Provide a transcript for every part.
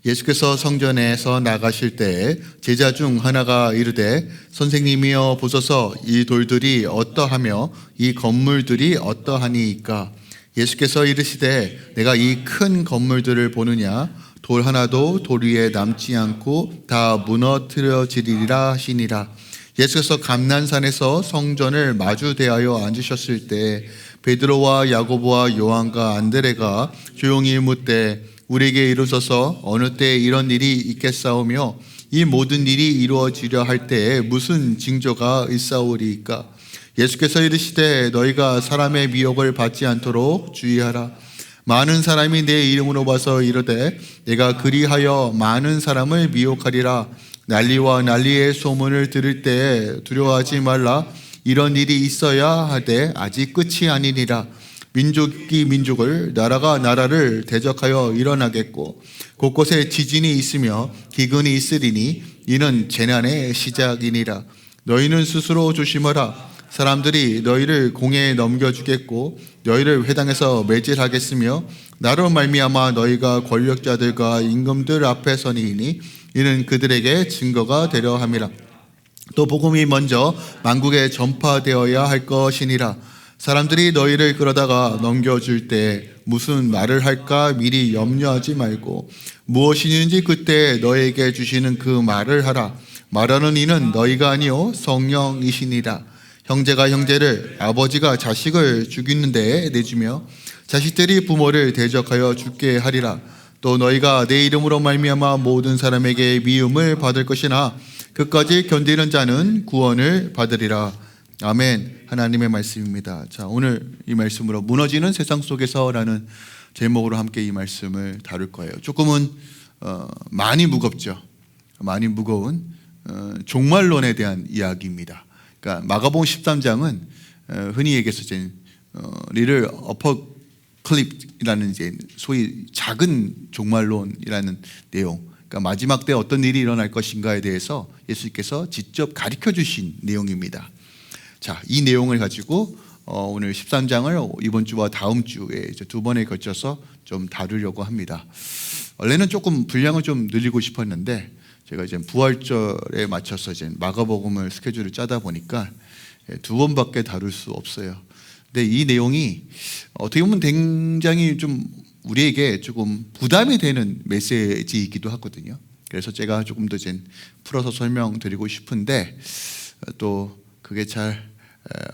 예수께서 성전에서 나가실 때 제자 중 하나가 이르되 선생님이여 보소서 이 돌들이 어떠하며 이 건물들이 어떠하니이까. 예수께서 이르시되 내가 이 큰 건물들을 보느냐. 돌 하나도 돌 위에 남지 않고 다 무너뜨려지리라 하시니라. 예수께서 감난산에서 성전을 마주 대하여 앉으셨을 때 베드로와 야고보와 요한과 안드레가 조용히 묻되 우리에게 이루소서 어느 때에 이런 일이 있겠사오며 이 모든 일이 이루어지려 할 때에 무슨 징조가 있사오리이까. 예수께서 이르시되 너희가 사람의 미혹을 받지 않도록 주의하라. 많은 사람이 내 이름으로 와서 이르되 내가 그리하여 많은 사람을 미혹하리라. 난리와 난리의 소문을 들을 때에 두려워하지 말라. 이런 일이 있어야 하되 아직 끝이 아니니라. 민족이 민족을 나라가 나라를 대적하여 일어나겠고 곳곳에 지진이 있으며 기근이 있으리니 이는 재난의 시작이니라. 너희는 스스로 조심하라. 사람들이 너희를 공회에 넘겨주겠고 너희를 회당에서 매질하겠으며 나로 말미암아 너희가 권력자들과 임금들 앞에 서니이니 이는 그들에게 증거가 되려 함이라. 또 복음이 먼저 만국에 전파되어야 할 것이니라. 사람들이 너희를 끌어다가 넘겨줄 때 무슨 말을 할까 미리 염려하지 말고 무엇이든지 그때 너희에게 주시는 그 말을 하라. 말하는 이는 너희가 아니요 성령이시니라. 형제가 형제를 아버지가 자식을 죽이는 데에 내주며 자식들이 부모를 대적하여 죽게 하리라. 또 너희가 내 이름으로 말미암아 모든 사람에게 미움을 받을 것이나 끝까지 견디는 자는 구원을 받으리라. 아멘. 하나님의 말씀입니다. 자, 오늘 이 말씀으로 무너지는 세상 속에서라는 제목으로 함께 이 말씀을 다룰 거예요. 조금은 많이 무겁죠. 많이 무거운 종말론에 대한 이야기입니다. 그러니까 마가복음 13장은 흔히 얘기해서 이제 리를 어퍼클립이라는 이제 소위 작은 종말론이라는 내용. 그러니까 마지막 때 어떤 일이 일어날 것인가에 대해서 예수님께서 직접 가르쳐 주신 내용입니다. 자, 이 내용을 가지고 오늘 13장을 이번 주와 다음 주에 이제 두 번에 걸쳐서 좀 다루려고 합니다. 원래는 조금 분량을 좀 늘리고 싶었는데 제가 이제 부활절에 맞춰서 이제 마가복음을 스케줄을 짜다 보니까 두 번밖에 다룰 수 없어요. 근데 이 내용이 어떻게 보면 굉장히 좀 우리에게 조금 부담이 되는 메시지이기도 하거든요. 그래서 제가 조금 더 이제 풀어서 설명드리고 싶은데 또 그게 잘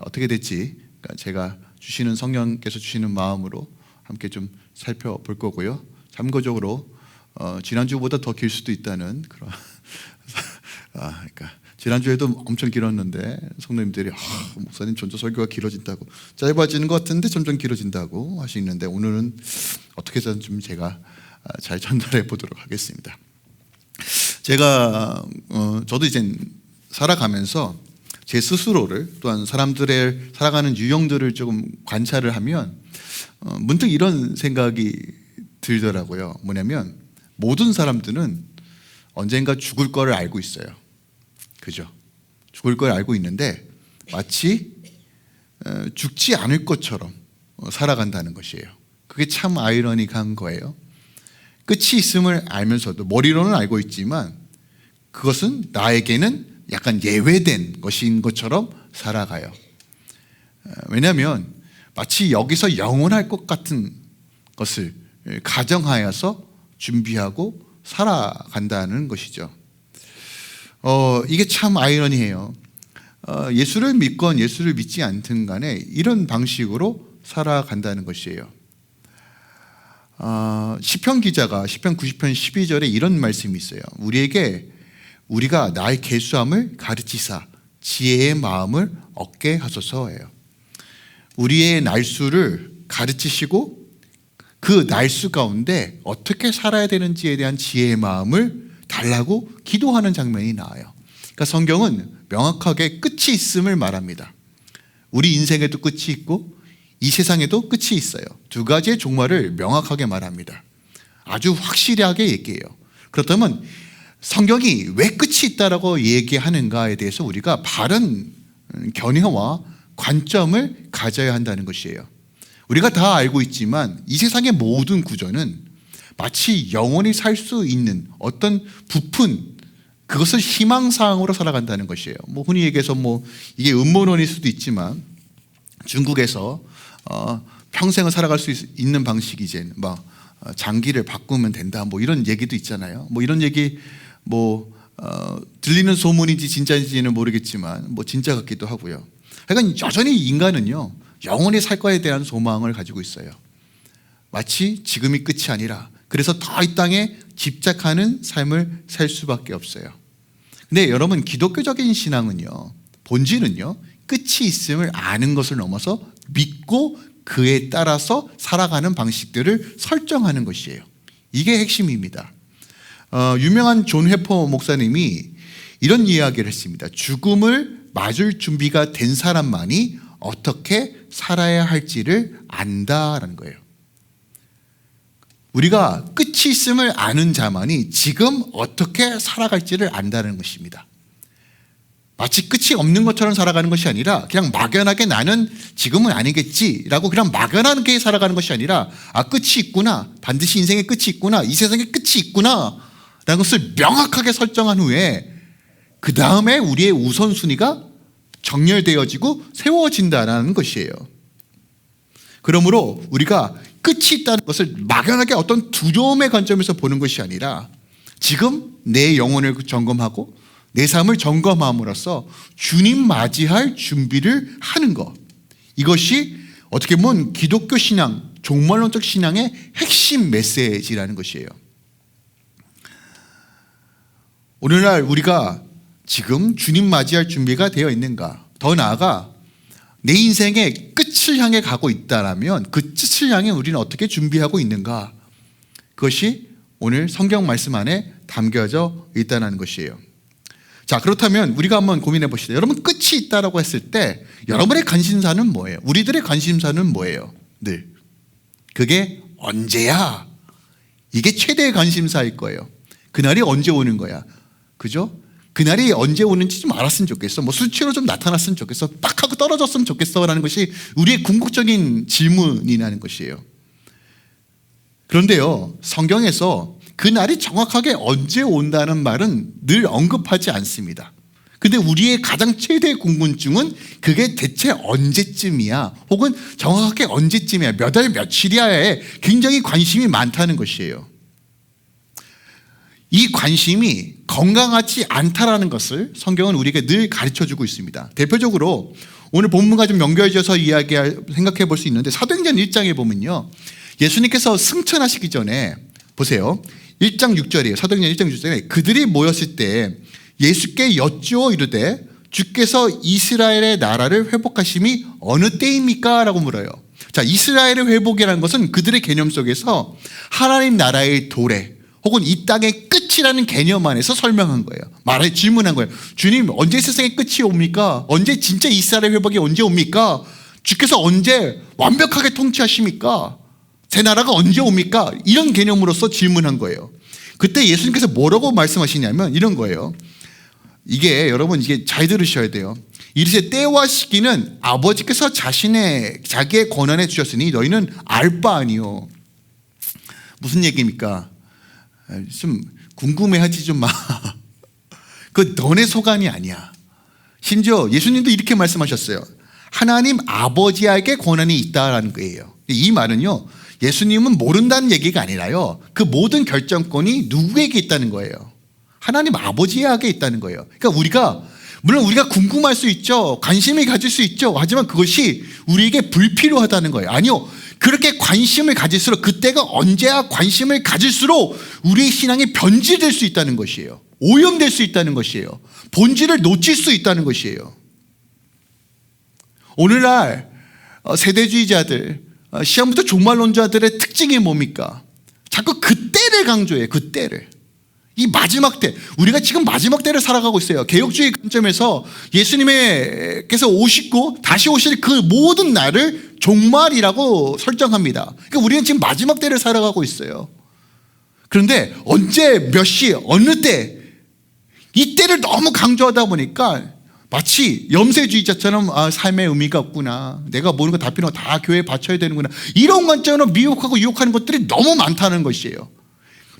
어떻게 될지 제가 주시는 성령께서 주시는 마음으로 함께 좀 살펴볼 거고요. 참고적으로 지난주보다 더 길 수도 있다는 그런 그러니까 지난주에도 엄청 길었는데 성도님들이 목사님 점점 설교가 길어진다고 짧아지는 것 같은데 점점 길어진다고 하시는데 오늘은 어떻게 해서든 좀 제가 잘 전달해 보도록 하겠습니다. 제가 저도 이제 살아가면서 제 스스로를 또한 사람들의 살아가는 유형들을 조금 관찰을 하면 문득 이런 생각이 들더라고요. 뭐냐면 모든 사람들은 언젠가 죽을 거를 알고 있어요. 그죠? 죽을 걸 알고 있는데 마치 죽지 않을 것처럼 살아간다는 것이에요. 그게 참 아이러니한 거예요. 끝이 있음을 알면서도 머리로는 알고 있지만 그것은 나에게는 약간 예외된 것인 것처럼 살아가요. 왜냐하면 마치 여기서 영원할 것 같은 것을 가정하여서 준비하고 살아간다는 것이죠. 이게 참 아이러니해요. 예수를 믿건 예수를 믿지 않든 간에 이런 방식으로 살아간다는 것이에요. 시편 기자가 시편 90편 12절에 이런 말씀이 있어요. 우리가 나의 계수함을 가르치사 지혜의 마음을 얻게 하소서예요. 우리의 날수를 가르치시고 그 날수 가운데 어떻게 살아야 되는지에 대한 지혜의 마음을 달라고 기도하는 장면이 나와요. 그러니까 성경은 명확하게 끝이 있음을 말합니다. 우리 인생에도 끝이 있고 이 세상에도 끝이 있어요. 두 가지의 종말을 명확하게 말합니다. 아주 확실하게 얘기해요. 그렇다면 성경이 왜 끝이 있다라고 얘기하는가에 대해서 우리가 바른 견해와 관점을 가져야 한다는 것이에요. 우리가 다 알고 있지만 이 세상의 모든 구조는 마치 영원히 살 수 있는 어떤 부푼 그것을 희망사항으로 살아간다는 것이에요. 흔히 얘기해서 이게 음모론일 수도 있지만 중국에서 평생을 살아갈 수 있는 방식이 이제 장기를 바꾸면 된다 이런 얘기도 있잖아요. 이런 얘기 들리는 소문인지 진짜인지는 모르겠지만 진짜 같기도 하고요. 그러니까 여전히 인간은요 영원히 살 거에 대한 소망을 가지고 있어요. 마치 지금이 끝이 아니라 그래서 더 이 땅에 집착하는 삶을 살 수밖에 없어요. 근데 여러분, 기독교적인 신앙은요, 본질은요, 끝이 있음을 아는 것을 넘어서 믿고 그에 따라서 살아가는 방식들을 설정하는 것이에요. 이게 핵심입니다. 유명한 존 회퍼 목사님이 이런 이야기를 했습니다. 죽음을 맞을 준비가 된 사람만이 어떻게 살아야 할지를 안다라는 거예요. 우리가 끝이 있음을 아는 자만이 지금 어떻게 살아갈지를 안다는 것입니다. 마치 끝이 없는 것처럼 살아가는 것이 아니라 그냥 막연하게 나는 지금은 아니겠지라고 그냥 막연하게 살아가는 것이 아니라 끝이 있구나, 반드시 인생의 끝이 있구나, 이 세상에 끝이 있구나 라는 것을 명확하게 설정한 후에 그 다음에 우리의 우선순위가 정렬되어지고 세워진다는 것이에요. 그러므로 우리가 끝이 있다는 것을 막연하게 어떤 두려움의 관점에서 보는 것이 아니라 지금 내 영혼을 점검하고 내 삶을 점검함으로써 주님 맞이할 준비를 하는 것, 이것이 어떻게 보면 기독교 신앙, 종말론적 신앙의 핵심 메시지라는 것이에요. 오늘날 우리가 지금 주님 맞이할 준비가 되어 있는가? 더 나아가 내 인생의 끝을 향해 가고 있다라면 그 끝을 향해 우리는 어떻게 준비하고 있는가? 그것이 오늘 성경 말씀 안에 담겨져 있다는 것이에요. 자, 그렇다면 우리가 한번 고민해 봅시다. 여러분, 끝이 있다라고 했을 때 여러분의 관심사는 뭐예요? 우리들의 관심사는 뭐예요? 늘 그게 언제야? 이게 최대의 관심사일 거예요. 그날이 언제 오는 거야? 그죠? 그날이 언제 오는지 좀 알았으면 좋겠어. 수치로 좀 나타났으면 좋겠어. 빡 하고 떨어졌으면 좋겠어 라는 것이 우리의 궁극적인 질문이라는 것이에요. 그런데요, 성경에서 그날이 정확하게 언제 온다는 말은 늘 언급하지 않습니다. 근데 우리의 가장 최대의 궁금증은 그게 대체 언제쯤이야, 혹은 정확하게 언제쯤이야, 몇 월 며칠이야에 굉장히 관심이 많다는 것이에요. 이 관심이 건강하지 않다라는 것을 성경은 우리에게 늘 가르쳐주고 있습니다. 대표적으로 오늘 본문과 좀 연결지어서 생각해 볼 수 있는데 사도행전 1장에 보면요, 예수님께서 승천하시기 전에 보세요. 1장 6절이에요. 사도행전 1장 6절에 그들이 모였을 때 예수께 여쭈어 이르되 주께서 이스라엘의 나라를 회복하심이 어느 때입니까? 라고 물어요. 자, 이스라엘의 회복이라는 것은 그들의 개념 속에서 하나님 나라의 도래 혹은 이 땅의 끝이라는 개념 안에서 설명한 거예요. 질문한 거예요. 주님, 언제 세상의 끝이 옵니까? 언제 진짜 이스라엘 회복이 언제 옵니까? 주께서 언제 완벽하게 통치하십니까? 제 나라가 언제 옵니까? 이런 개념으로서 질문한 거예요. 그때 예수님께서 뭐라고 말씀하시냐면 이런 거예요. 여러분, 이게 잘 들으셔야 돼요. 이르시되 때와 시기는 아버지께서 자기의 권한에 주셨으니 너희는 알 바 아니요. 무슨 얘기입니까? 좀 궁금해하지 좀 마. 그 너네 소관이 아니야. 심지어 예수님도 이렇게 말씀하셨어요. 하나님 아버지에게 권한이 있다라는 거예요. 이 말은요, 예수님은 모른다는 얘기가 아니라요, 그 모든 결정권이 누구에게 있다는 거예요? 하나님 아버지에게 있다는 거예요. 그러니까 물론 우리가 궁금할 수 있죠, 관심을 가질 수 있죠. 하지만 그것이 우리에게 불필요하다는 거예요. 아니요, 그렇게 관심을 가질수록, 그때가 언제야 관심을 가질수록 우리의 신앙이 변질될 수 있다는 것이에요. 오염될 수 있다는 것이에요. 본질을 놓칠 수 있다는 것이에요. 오늘날 세대주의자들, 시험부터 종말론자들의 특징이 뭡니까? 자꾸 그때를 강조해요. 그때를. 이 마지막 때, 우리가 지금 마지막 때를 살아가고 있어요. 개혁주의 관점에서 예수님께서 오시고 다시 오실 그 모든 날을 종말이라고 설정합니다. 그러니까 우리는 지금 마지막 때를 살아가고 있어요. 그런데 언제, 몇 시, 어느 때, 이 때를 너무 강조하다 보니까 마치 염세주의자처럼 삶의 의미가 없구나, 내가 모르는 거 다 필요하고 다 교회에 바쳐야 되는구나, 이런 관점으로 미혹하고 유혹하는 것들이 너무 많다는 것이에요.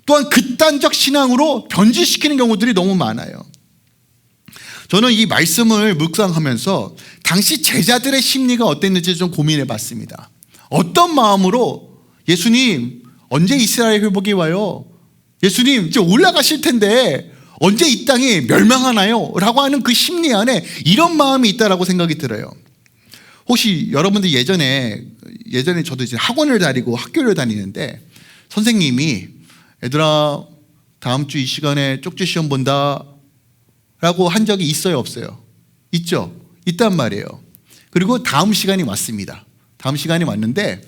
또한 극단적 신앙으로 변질시키는 경우들이 너무 많아요. 저는 이 말씀을 묵상하면서 당시 제자들의 심리가 어땠는지 좀 고민해 봤습니다. 어떤 마음으로 예수님 언제 이스라엘 회복이 와요? 예수님 이제 올라가실 텐데 언제 이 땅이 멸망하나요? 라고 하는 그 심리 안에 이런 마음이 있다라고 생각이 들어요. 혹시 여러분들 예전에 저도 이제 학원을 다니고 학교를 다니는데 선생님이 얘들아 다음 주 이 시간에 쪽지 시험 본다 라고 한 적이 있어요 없어요? 있죠? 있단 말이에요. 그리고 다음 시간이 왔습니다. 다음 시간이 왔는데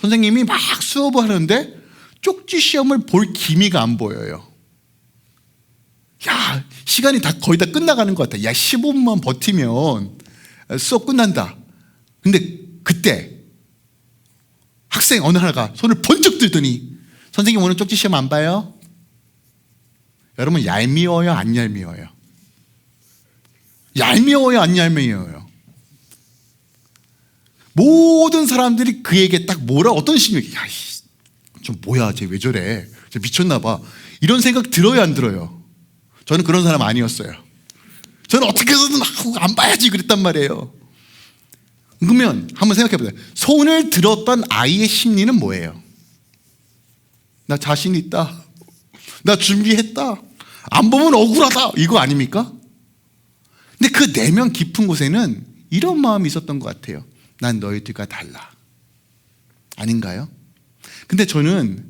선생님이 막 수업을 하는데 쪽지 시험을 볼 기미가 안 보여요. 야, 시간이 거의 다 끝나가는 것 같아. 야, 15분만 버티면 수업 끝난다. 근데 그때 학생 어느 하나가 손을 번쩍 들더니 선생님 오늘 쪽지 시험 안 봐요? 여러분 얄미워요 안 얄미워요? 얄미워요 안 얄미워요? 모든 사람들이 그에게 딱 어떤 심리, 야, 좀 뭐야 쟤 왜 저래, 쟤 미쳤나 봐, 이런 생각 들어요 안 들어요? 저는 그런 사람 아니었어요. 저는 어떻게 해서든 안 봐야지 그랬단 말이에요. 그러면 한번 생각해 보세요. 손을 들었던 아이의 심리는 뭐예요? 나 자신 있다, 나 준비했다, 안 보면 억울하다, 이거 아닙니까? 근데 그 내면 깊은 곳에는 이런 마음이 있었던 것 같아요. 난 너희들과 달라. 아닌가요? 근데 저는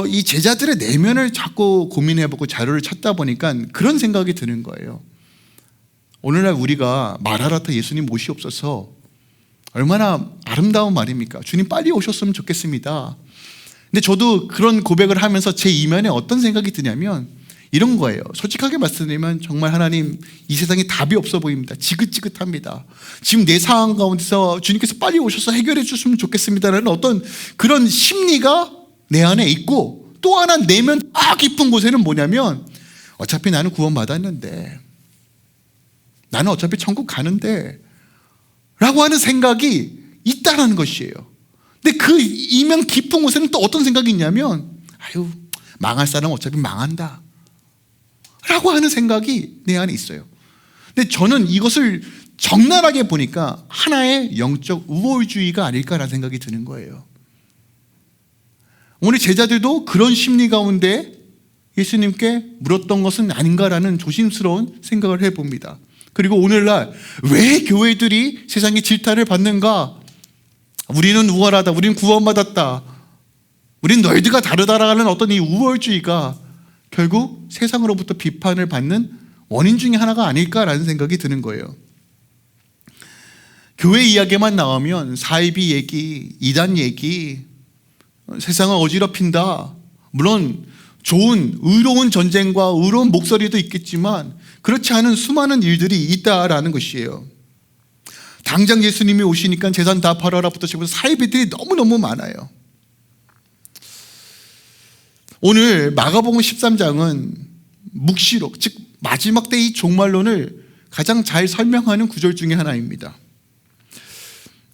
이 제자들의 내면을 자꾸 고민해보고 자료를 찾다 보니까 그런 생각이 드는 거예요. 오늘날 우리가 마라나타 예수님 오시옵소서, 얼마나 아름다운 말입니까? 주님 빨리 오셨으면 좋겠습니다. 근데 저도 그런 고백을 하면서 제 이면에 어떤 생각이 드냐면 이런 거예요. 솔직하게 말씀드리면 정말 하나님, 이 세상에 답이 없어 보입니다. 지긋지긋합니다. 지금 내 상황 가운데서 주님께서 빨리 오셔서 해결해 주시면 좋겠습니다라는 어떤 그런 심리가 내 안에 있고, 또 하나 내면 깊은 곳에는 뭐냐면 어차피 나는 구원받았는데, 나는 어차피 천국 가는데 라고 하는 생각이 있다는 것이에요. 근데 그 이면 깊은 곳에는 또 어떤 생각이 있냐면 아유, 망할 사람은 어차피 망한다 라고 하는 생각이 내 안에 있어요. 근데 저는 이것을 적나라하게 보니까 하나의 영적 우월주의가 아닐까라는 생각이 드는 거예요. 오늘 제자들도 그런 심리 가운데 예수님께 물었던 것은 아닌가라는 조심스러운 생각을 해봅니다. 그리고 오늘날 왜 교회들이 세상의 질타를 받는가? 우리는 우월하다, 우리는 구원받았다, 우리는 너희들과 다르다라는 어떤 이 우월주의가 결국 세상으로부터 비판을 받는 원인 중에 하나가 아닐까라는 생각이 드는 거예요. 교회 이야기만 나오면 사이비 얘기, 이단 얘기, 세상을 어지럽힌다, 물론 좋은 의로운 전쟁과 의로운 목소리도 있겠지만 그렇지 않은 수많은 일들이 있다라는 것이에요. 당장 예수님이 오시니까 재산 다 팔아라부터 시작해서 사이비들이 너무너무 많아요. 오늘 마가복음 13장은 묵시록, 즉 마지막 때 이 종말론을 가장 잘 설명하는 구절 중에 하나입니다.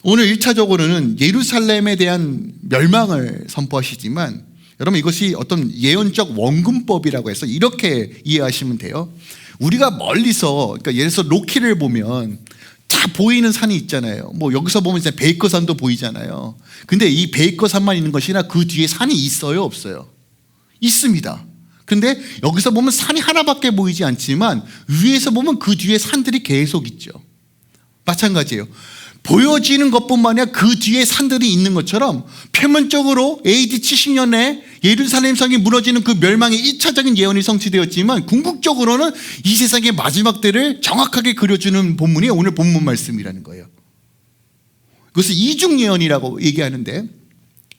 오늘 1차적으로는 예루살렘에 대한 멸망을 선포하시지만, 여러분 이것이 어떤 예언적 원근법이라고 해서 이렇게 이해하시면 돼요. 우리가 멀리서, 그러니까 예를 들어서 로키를 보면 다 보이는 산이 있잖아요. 뭐 여기서 보면 이제 베이커산도 보이잖아요. 근데 이 베이커산만 있는 것이 아니라 그 뒤에 산이 있어요 없어요? 있습니다. 근데 여기서 보면 산이 하나밖에 보이지 않지만 위에서 보면 그 뒤에 산들이 계속 있죠. 마찬가지예요. 보여지는 것뿐만 아니라 그 뒤에 산들이 있는 것처럼 표면적으로 AD 70년에 예루살렘 성이 무너지는 그 멸망의 1차적인 예언이 성취되었지만 궁극적으로는 이 세상의 마지막 때를 정확하게 그려주는 본문이 오늘 본문 말씀이라는 거예요. 그것을 이중 예언이라고 얘기하는데,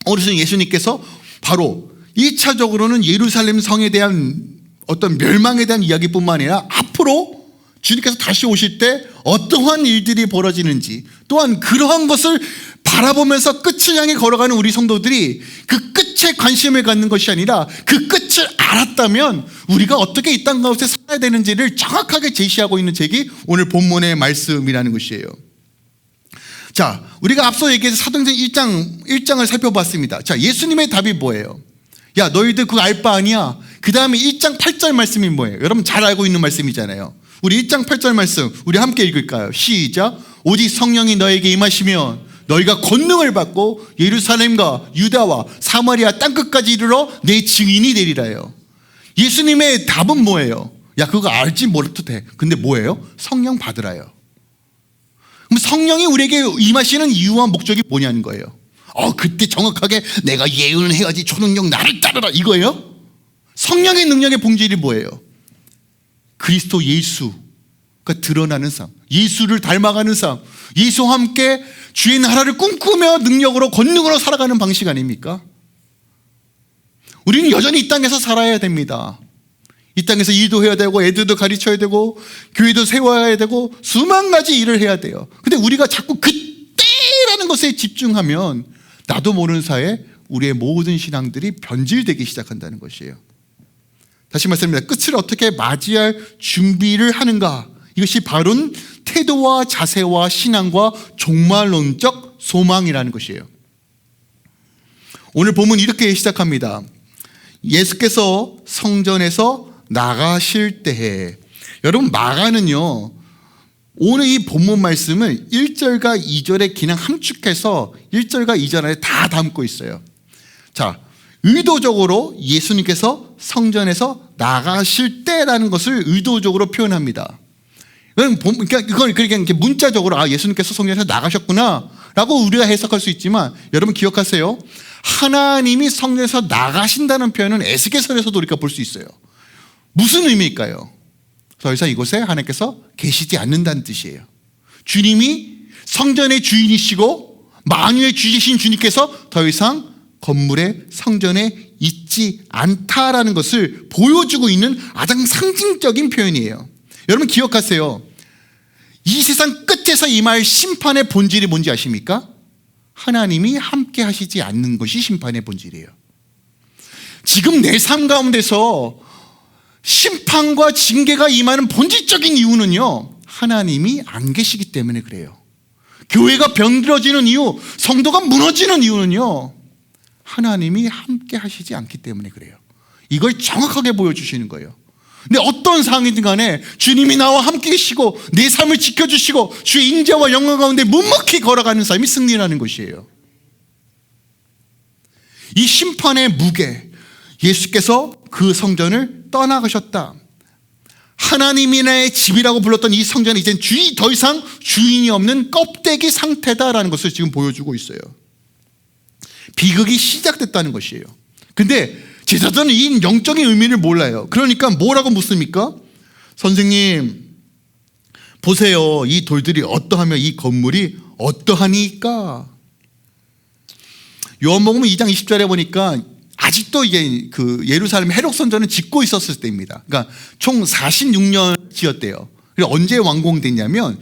오늘 예수님께서 바로 1차적으로는 예루살렘 성에 대한 어떤 멸망에 대한 이야기뿐만 아니라 앞으로 주님께서 다시 오실 때 어떠한 일들이 벌어지는지, 또한 그러한 것을 바라보면서 끝을 향해 걸어가는 우리 성도들이 그 끝에 관심을 갖는 것이 아니라 그 끝을 알았다면 우리가 어떻게 이 땅 가운데 살아야 되는지를 정확하게 제시하고 있는 책이 오늘 본문의 말씀이라는 것이에요. 자, 우리가 앞서 얘기해서 사도행전 1장을 살펴봤습니다. 자, 예수님의 답이 뭐예요? 야, 너희들 그거 알 바 아니야. 그 다음에 1장 8절 말씀이 뭐예요? 여러분 잘 알고 있는 말씀이잖아요. 우리 1장 8절 말씀 우리 함께 읽을까요? 시작. 오직 성령이 너에게 임하시면 너희가 권능을 받고 예루살렘과 유다와 사마리아 땅끝까지 이르러 내 증인이 되리라요. 예수님의 답은 뭐예요? 야, 그거 알지 몰라도 돼. 근데 뭐예요? 성령 받으라요. 그럼 성령이 우리에게 임하시는 이유와 목적이 뭐냐는 거예요. 그때 정확하게 내가 예언을 해야지, 초능력 나를 따르라, 이거예요? 성령의 능력의 본질이 뭐예요? 그리스도 예수가 드러나는 삶, 예수를 닮아가는 삶, 예수와 함께 주의 나라를 꿈꾸며 능력으로 권능으로 살아가는 방식 아닙니까? 우리는 여전히 이 땅에서 살아야 됩니다. 이 땅에서 일도 해야 되고 애들도 가르쳐야 되고 교회도 세워야 되고 수만 가지 일을 해야 돼요. 근데 우리가 자꾸 그때라는 것에 집중하면 나도 모르는 사이에 우리의 모든 신앙들이 변질되기 시작한다는 것이에요. 다시 말씀드립니다. 끝을 어떻게 맞이할 준비를 하는가, 이것이 바른 태도와 자세와 신앙과 종말론적 소망이라는 것이에요. 오늘 본문 이렇게 시작합니다. 예수께서 성전에서 나가실 때에, 여러분 마가는요 오늘 이 본문 말씀을 1절과 2절에 그냥 함축해서 1절과 2절 안에 다 담고 있어요. 자, 의도적으로 예수님께서 성전에서 나가실 때라는 것을 의도적으로 표현합니다. 그러니까 이건 이렇게 문자적으로 예수님께서 성전에서 나가셨구나 라고 우리가 해석할 수 있지만, 여러분 기억하세요. 하나님이 성전에서 나가신다는 표현은 에스겔서에서도 우리가 볼 수 있어요. 무슨 의미일까요? 더 이상 이곳에 하나님께서 계시지 않는다는 뜻이에요. 주님이 성전의 주인이시고 만유의 주이신 주님께서 더 이상 건물의 성전에 있지 않다라는 것을 보여주고 있는 가장 상징적인 표현이에요. 여러분 기억하세요. 이 세상 끝에서 임할 심판의 본질이 뭔지 아십니까? 하나님이 함께 하시지 않는 것이 심판의 본질이에요. 지금 내 삶 가운데서 심판과 징계가 임하는 본질적인 이유는요, 하나님이 안 계시기 때문에 그래요. 교회가 병들어지는 이유, 성도가 무너지는 이유는요, 하나님이 함께 하시지 않기 때문에 그래요. 이걸 정확하게 보여주시는 거예요. 근데 어떤 상황이든 간에 주님이 나와 함께 계시고 내 삶을 지켜주시고 주의 인자와 영광 가운데 묵묵히 걸어가는 삶이 승리라는 것이에요. 이 심판의 무게, 예수께서 그 성전을 떠나가셨다. 하나님이 나의 집이라고 불렀던 이 성전이 이제 더 이상 주인이 없는 껍데기 상태다라는 것을 지금 보여주고 있어요. 비극이 시작됐다는 것이에요. 근데 제자들은 이 영적인 의미를 몰라요. 그러니까 뭐라고 묻습니까? 선생님 보세요, 이 돌들이 어떠하며 이 건물이 어떠하니까. 요한복음 2장 20절에 보니까 아직도 이게 그 예루살렘 헤롯 성전을 짓고 있었을 때입니다. 그러니까 총 46년 지었대요. 그리고 언제 완공됐냐면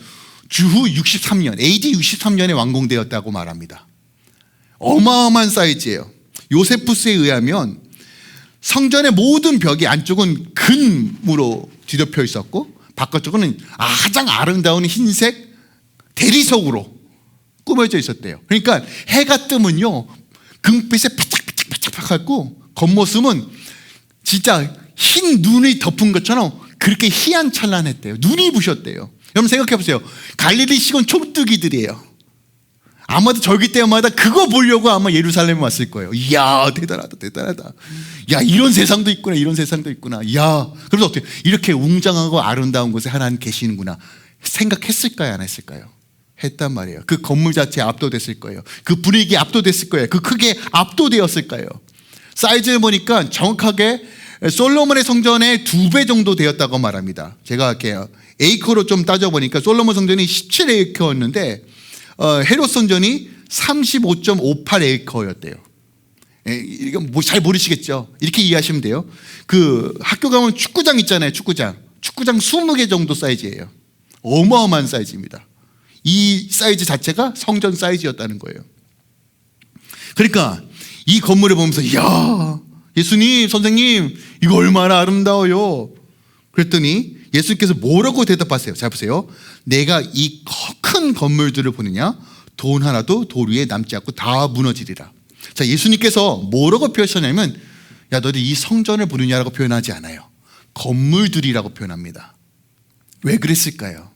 주후 63년, AD 63년에 완공되었다고 말합니다. 어마어마한 사이즈예요. 요세푸스에 의하면 성전의 모든 벽이 안쪽은 금으로 뒤덮여 있었고 바깥쪽은 가장 아름다운 흰색 대리석으로 꾸며져 있었대요. 그러니까 해가 뜨면요 금빛에 바짝바짝바짝하고 겉모습은 진짜 흰 눈이 덮은 것처럼 그렇게 희한찬란했대요. 눈이 부셨대요. 여러분 생각해 보세요. 갈릴리 시골 촌뜨기들이에요. 아마도 절기 때마다 그거 보려고 아마 예루살렘에 왔을 거예요. 이야 대단하다 대단하다. 야 이런 세상도 있구나, 이런 세상도 있구나. 야 그래서 어떻게 이렇게 웅장하고 아름다운 곳에 하나님 계시는구나 생각했을까요, 안 했을까요? 했단 말이에요. 그 건물 자체에 압도됐을 거예요. 그 분위기에 압도됐을 거예요. 그 크기에 압도되었을 거예요. 사이즈를 보니까 정확하게 솔로몬의 성전의 2배 정도 되었다고 말합니다. 제가 이렇게 에이커로 좀 따져보니까 솔로몬 성전이 17에이커였는데 헤롯 성전이 35.58에이커였대요. 이건 뭐 잘 모르시겠죠? 이렇게 이해하시면 돼요. 그 학교 가면 축구장 있잖아요. 축구장 20개 정도 사이즈예요. 어마어마한 사이즈입니다. 이 사이즈 자체가 성전 사이즈였다는 거예요. 그러니까 이 건물을 보면서 이야 예수님 선생님 이거 얼마나 아름다워요. 그랬더니 예수님께서 뭐라고 대답하세요? 잘 보세요. 내가 이 큰 건물들을 보느냐 돈 하나도 돌 위에 남지 않고 다 무너지리라. 자, 예수님께서 뭐라고 표현하셨냐면 야 너희 이 성전을 부르냐라고 표현하지 않아요. 건물들이라고 표현합니다. 왜 그랬을까요?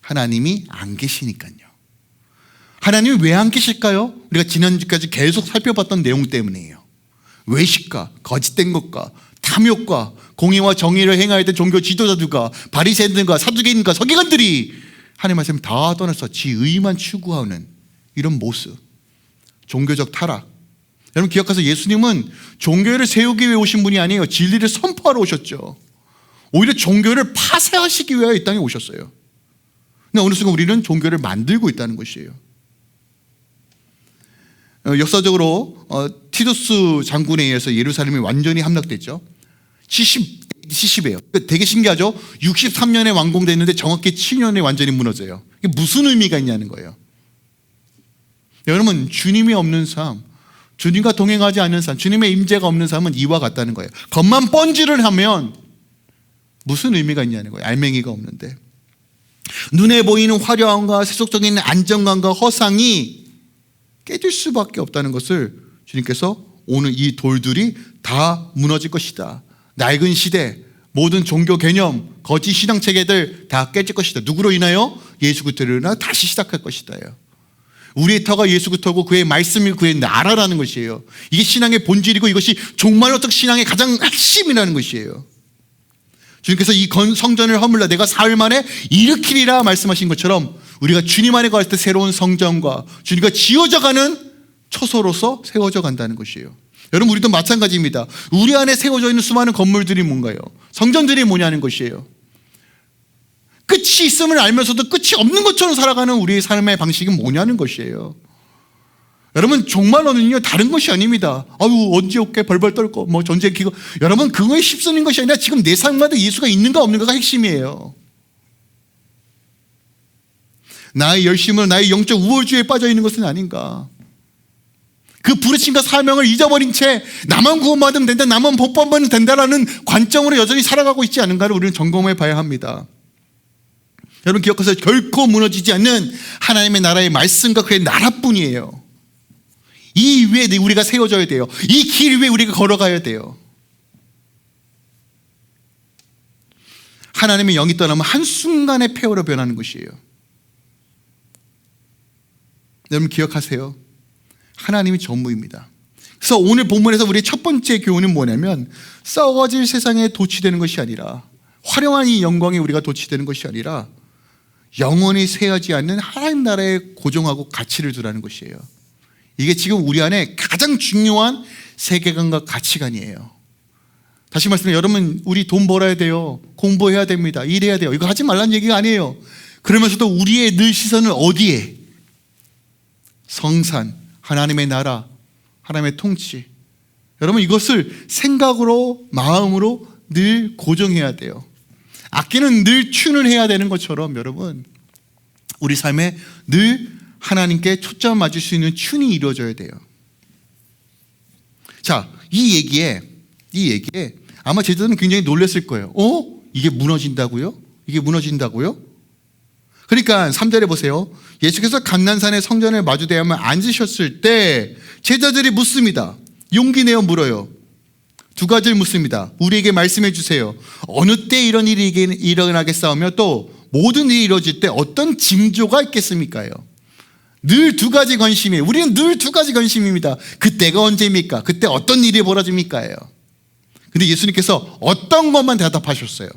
하나님이 안 계시니까요. 하나님이 왜 안 계실까요? 우리가 지난주까지 계속 살펴봤던 내용 때문이에요. 외식과 거짓된 것과 탐욕과 공의와 정의를 행하야 될 종교 지도자들과 바리새인들과 사두개인과 서기관들이 하나님 말씀 다 떠나서 지 의만 추구하는 이런 모습, 종교적 타락. 여러분 기억하세요. 예수님은 종교를 세우기 위해 오신 분이 아니에요. 진리를 선포하러 오셨죠. 오히려 종교를 파쇄하시기 위해 이 땅에 오셨어요. 근데 어느 순간 우리는 종교를 만들고 있다는 것이에요. 역사적으로 티투스 장군에 의해서 예루살렘이 완전히 함락됐죠. 70이에요. 되게 신기하죠. 63년에 완공됐는데 정확히 7년에 완전히 무너져요. 이게 무슨 의미가 있냐는 거예요. 여러분 주님이 없는 삶, 주님과 동행하지 않는 삶, 주님의 임재가 없는 삶은 이와 같다는 거예요. 겉만 번지를 하면 무슨 의미가 있냐는 거예요. 알맹이가 없는데. 눈에 보이는 화려함과 세속적인 안정감과 허상이 깨질 수밖에 없다는 것을 주님께서 오늘 이 돌들이 다 무너질 것이다. 낡은 시대, 모든 종교 개념, 거짓 신앙 체계들 다 깨질 것이다. 누구로 인하여? 예수 그리스도로 인하여 다시 시작할 것이다요. 우리의 터가 예수 그리스도고 그의 말씀이 그의 나라라는 것이에요. 이게 신앙의 본질이고 이것이 종말론적 신앙의 가장 핵심이라는 것이에요. 주님께서 이 성전을 허물라 내가 사흘 만에 일으키리라 말씀하신 것처럼 우리가 주님 안에 거할 때 새로운 성전과 주님과 지어져가는 처소로서 세워져 간다는 것이에요. 여러분 우리도 마찬가지입니다. 우리 안에 세워져 있는 수많은 건물들이 뭔가요? 성전들이 뭐냐는 것이에요. 끝이 있음을 알면서도 끝이 없는 것처럼 살아가는 우리의 삶의 방식이 뭐냐는 것이에요. 여러분 종말론은요 다른 것이 아닙니다. 아유 언제 올게 벌벌 떨고 뭐 전쟁 기고 여러분 그거에 휩쓰는 것이 아니라 지금 내 삶 가운데 예수가 있는가 없는가가 핵심이에요. 나의 열심으로 나의 영적 우월주의에 빠져 있는 것은 아닌가. 그 부르심과 사명을 잊어버린 채 나만 구원받으면 된다, 나만 복받으면 된다라는 관점으로 여전히 살아가고 있지 않은가를 우리는 점검해 봐야 합니다. 여러분 기억하세요. 결코 무너지지 않는 하나님의 나라의 말씀과 그의 나라뿐이에요. 이 위에 우리가 세워져야 돼요. 이 길 위에 우리가 걸어가야 돼요. 하나님의 영이 떠나면 한순간에 폐허로 변하는 것이에요. 여러분 기억하세요. 하나님이 전부입니다. 그래서 오늘 본문에서 우리의 첫 번째 교훈은 뭐냐면 썩어질 세상에 도취되는 것이 아니라 화려한 이 영광에 우리가 도취되는 것이 아니라 영원히 쇠하지 않는 하나님 나라에 고정하고 가치를 두라는 것이에요. 이게 지금 우리 안에 가장 중요한 세계관과 가치관이에요. 다시 말씀드리면 여러분 우리 돈 벌어야 돼요. 공부해야 됩니다. 일해야 돼요. 이거 하지 말라는 얘기가 아니에요. 그러면서도 우리의 늘 시선은 어디에? 성산, 하나님의 나라, 하나님의 통치. 여러분 이것을 생각으로 마음으로 늘 고정해야 돼요. 악기는 늘 튠을 해야 되는 것처럼 여러분 우리 삶에 늘 하나님께 초점 맞을 수 있는 튠이 이루어져야 돼요. 자, 이 얘기에 아마 제자들은 굉장히 놀랐을 거예요. 이게 무너진다고요? 이게 무너진다고요? 그러니까 3절에 보세요. 예수께서 감난산의 성전을 마주대하며 앉으셨을 때 제자들이 묻습니다. 용기 내어 물어요. 두 가지를 묻습니다. 우리에게 말씀해 주세요. 어느 때 이런 일이 일어나겠사오며 또 모든 일이 이루어질 때 어떤 징조가 있겠습니까요? 늘 두 가지 관심이에요. 우리는 늘 두 가지 관심입니다. 그때가 언제입니까? 그때 어떤 일이 벌어집니까요? 근데 예수님께서 어떤 것만 대답하셨어요?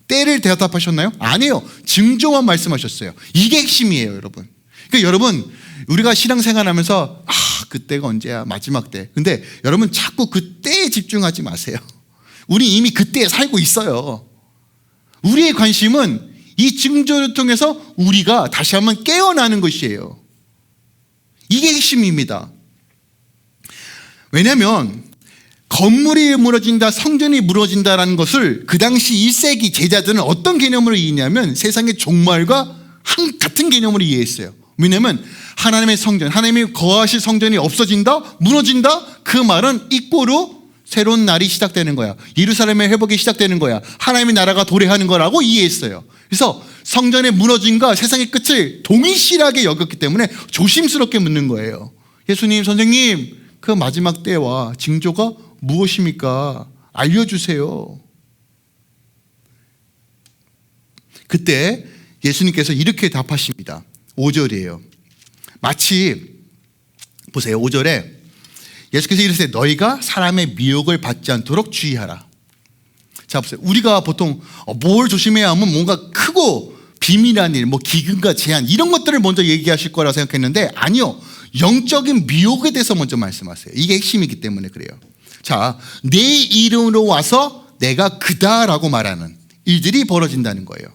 때를 대답하셨나요? 아니에요. 징조만 말씀하셨어요. 이게 핵심이에요, 여러분. 그러니까 여러분 우리가 신앙생활하면서 그때가 언제야? 마지막 때. 근데 여러분 자꾸 그때에 집중하지 마세요. 우리 이미 그때에 살고 있어요. 우리의 관심은 이 징조를 통해서 우리가 다시 한번 깨어나는 것이에요. 이게 핵심입니다. 왜냐하면 건물이 무너진다, 성전이 무너진다라는 것을 그 당시 1세기 제자들은 어떤 개념으로 이해했냐면 세상의 종말과 같은 개념으로 이해했어요. 왜냐하면 하나님의 성전, 하나님이 거하실 성전이 없어진다, 무너진다, 그 말은 이꼬로 새로운 날이 시작되는 거야. 예루살렘의 회복이 시작되는 거야. 하나님의 나라가 도래하는 거라고 이해했어요. 그래서 성전의 무너짐과 세상의 끝을 동일시하게 여겼기 때문에 조심스럽게 묻는 거예요. 예수님, 선생님, 그 마지막 때와 징조가 무엇입니까? 알려주세요. 그때 예수님께서 이렇게 답하십니다. 5절이에요. 마치 보세요. 5절에 예수께서 이르시되 너희가 사람의 미혹을 받지 않도록 주의하라. 자 보세요. 우리가 보통 뭘 조심해야 하면 뭔가 크고 비밀한 일, 뭐 기근과 재앙 이런 것들을 먼저 얘기하실 거라 생각했는데 아니요. 영적인 미혹에 대해서 먼저 말씀하세요. 이게 핵심이기 때문에 그래요. 자, 내 이름으로 와서 내가 그다라고 말하는 일들이 벌어진다는 거예요.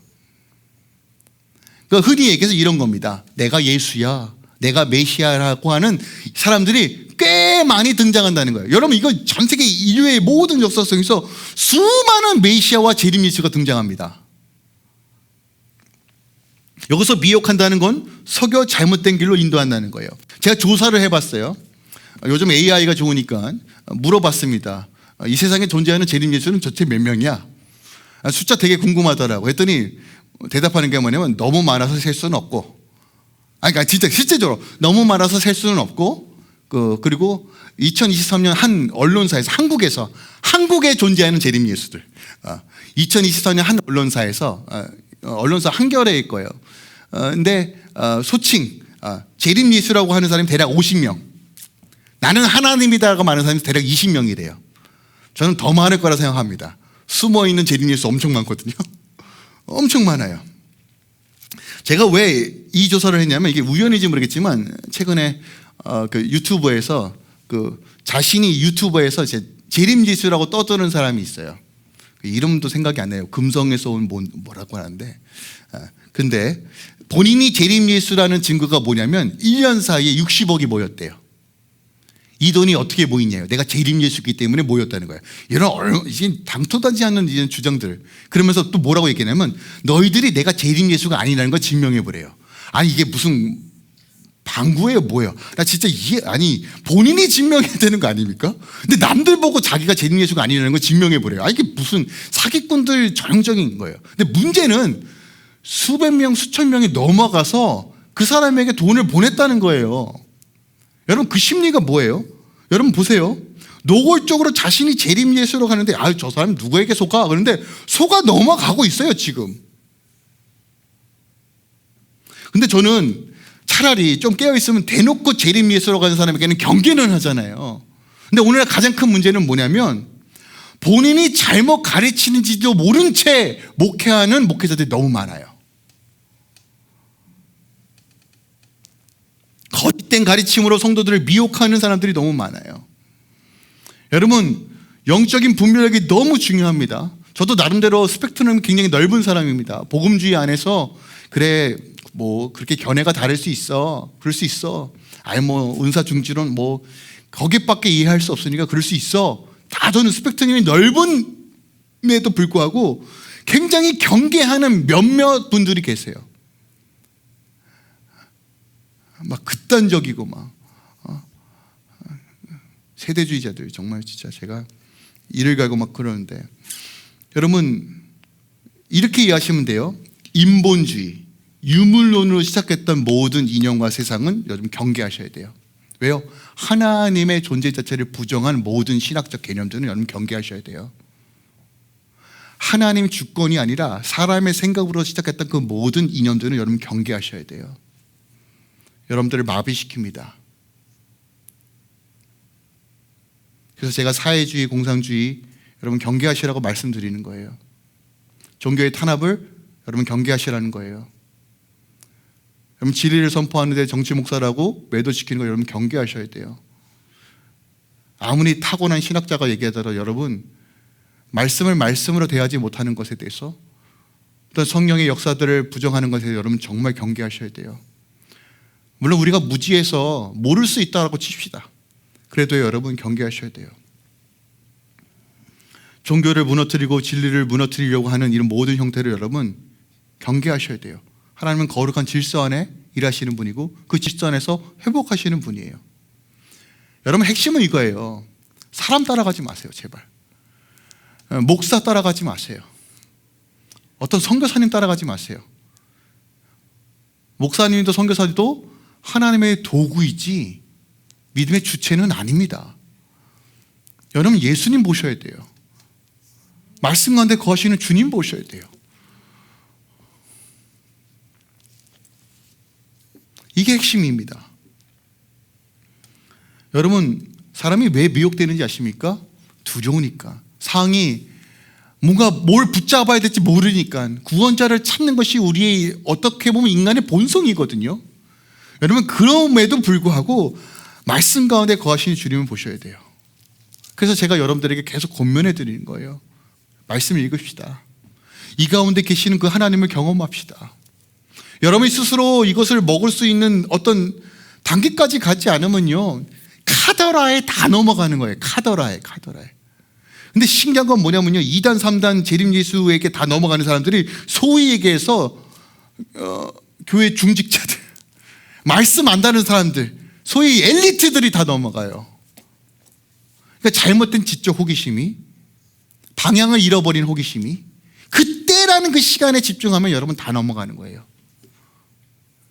그러니까 흔히 얘기해서 이런 겁니다. 내가 예수야, 내가 메시아라고 하는 사람들이 꽤 많이 등장한다는 거예요. 여러분 이거 전 세계 인류의 모든 역사 속에서 수많은 메시아와 재림 예수가 등장합니다. 여기서 미혹한다는 건 속여 잘못된 길로 인도한다는 거예요. 제가 조사를 해봤어요. 요즘 AI가 좋으니까 물어봤습니다. 이 세상에 존재하는 재림 예수는 도대체 몇 명이야? 숫자 되게 궁금하더라고. 했더니 대답하는 게 뭐냐면 너무 많아서 셀 수는 없고, 그러니까 진짜 실제적으로 너무 많아서 셀 수는 없고, 그리고 2023년 한 언론사에서 한국에 존재하는 재림 예수들, 2024년 한 언론사에서 언론사 한겨레일 거예요. 근데 소칭 재림 예수라고 하는 사람이 대략 50명, 나는 하나님이다라고 말하는 사람이 대략 20명이래요. 저는 더 많을 거라 생각합니다. 숨어있는 재림 예수 엄청 많거든요. 엄청 많아요. 제가 왜 이 조사를 했냐면 이게 우연인지 모르겠지만 최근에 그 유튜버에서 자신이 유튜버에서 재림 예수라고 떠드는 사람이 있어요. 이름도 생각이 안 나요. 금성에서 온 뭐라고 하는데, 근데 본인이 재림 예수라는 증거가 뭐냐면 1년 사이에 60억이 모였대요. 이 돈이 어떻게 모이냐요? 내가 재림 예수이기 때문에 모였다는 거예요. 이런 당토하지 않는 이런 주장들. 그러면서 또 뭐라고 얘기하냐면 너희들이 내가 재림 예수가 아니라는 걸 증명해 보래요. 아니 이게 무슨 방구예요 뭐예요? 나 진짜 본인이 증명해야 되는 거 아닙니까? 근데 남들 보고 자기가 재림 예수가 아니라는 걸 증명해 보래요. 이게 무슨 사기꾼들 전형적인 거예요. 근데 문제는 수백 명 수천 명이 넘어가서 그 사람에게 돈을 보냈다는 거예요. 여러분 그 심리가 뭐예요? 여러분 보세요. 노골적으로 자신이 재림 예수로 가는데 저 사람 누구에게 속아? 그런데 속아 넘어가고 있어요 지금. 근데 저는 차라리 좀 깨어있으면 대놓고 재림 예수로 가는 사람에게는 경계는 하잖아요. 근데 오늘날 가장 큰 문제는 뭐냐면 본인이 잘못 가르치는지도 모른 채 목회하는 목회자들이 너무 많아요. 거짓된 가르침으로 성도들을 미혹하는 사람들이 너무 많아요. 여러분 영적인 분별력이 너무 중요합니다. 저도 나름대로 스펙트럼이 굉장히 넓은 사람입니다. 복음주의 안에서 그래 뭐 그렇게 견해가 다를 수 있어, 그럴 수 있어. 은사 중지론 거기밖에 이해할 수 없으니까 그럴 수 있어. 다 저는 스펙트럼이 넓은에도 불구하고 굉장히 경계하는 몇몇 분들이 계세요. 막 극단적이고 세대주의자들 정말 진짜 제가 이를 갈고 막 그러는데 여러분 이렇게 이해하시면 돼요. 인본주의, 유물론으로 시작했던 모든 이념과 세상은 여러분 경계하셔야 돼요. 왜요? 하나님의 존재 자체를 부정한 모든 신학적 개념들은 여러분 경계하셔야 돼요. 하나님 주권이 아니라 사람의 생각으로 시작했던 그 모든 이념들은 여러분 경계하셔야 돼요. 여러분들을 마비시킵니다. 그래서 제가 사회주의, 공산주의 여러분 경계하시라고 말씀드리는 거예요. 종교의 탄압을 여러분 경계하시라는 거예요. 여러분 진리를 선포하는데 정치 목사라고 매도시키는 거 여러분 경계하셔야 돼요. 아무리 타고난 신학자가 얘기하더라도 여러분 말씀을 말씀으로 대하지 못하는 것에 대해서 어떤 성령의 역사들을 부정하는 것에 대해서 여러분 정말 경계하셔야 돼요. 물론 우리가 무지해서 모를 수 있다고 칩시다. 그래도 여러분 경계하셔야 돼요. 종교를 무너뜨리고 진리를 무너뜨리려고 하는 이런 모든 형태를 여러분 경계하셔야 돼요. 하나님은 거룩한 질서 안에 일하시는 분이고 그 질서 안에서 회복하시는 분이에요. 여러분 핵심은 이거예요. 사람 따라가지 마세요 제발. 목사 따라가지 마세요. 어떤 선교사님 따라가지 마세요. 목사님도 선교사님도 하나님의 도구이지 믿음의 주체는 아닙니다. 여러분 예수님 보셔야 돼요. 말씀 가운데 거하시는 주님 보셔야 돼요. 이게 핵심입니다. 여러분 사람이 왜 미혹되는지 아십니까? 두려우니까. 상황이 뭔가 뭘 붙잡아야 될지 모르니까. 구원자를 찾는 것이 우리의 어떻게 보면 인간의 본성이거든요. 여러분 그럼에도 불구하고 말씀 가운데 거하시는 주님을 보셔야 돼요. 그래서 제가 여러분들에게 계속 권면해 드리는 거예요. 말씀 읽읍시다. 이 가운데 계시는 그 하나님을 경험합시다. 여러분이 스스로 이것을 먹을 수 있는 어떤 단계까지 가지 않으면요, 카더라에 다 넘어가는 거예요. 카더라에. 근데 신기한 건 뭐냐면요, 2단 3단 재림 예수에게 다 넘어가는 사람들이 소위 얘기해서 교회 중직자들, 말씀 안다는 사람들, 소위 엘리트들이 다 넘어가요. 그러니까 잘못된 지적 호기심이, 방향을 잃어버린 호기심이, 그때라는 그 시간에 집중하면 여러분 다 넘어가는 거예요.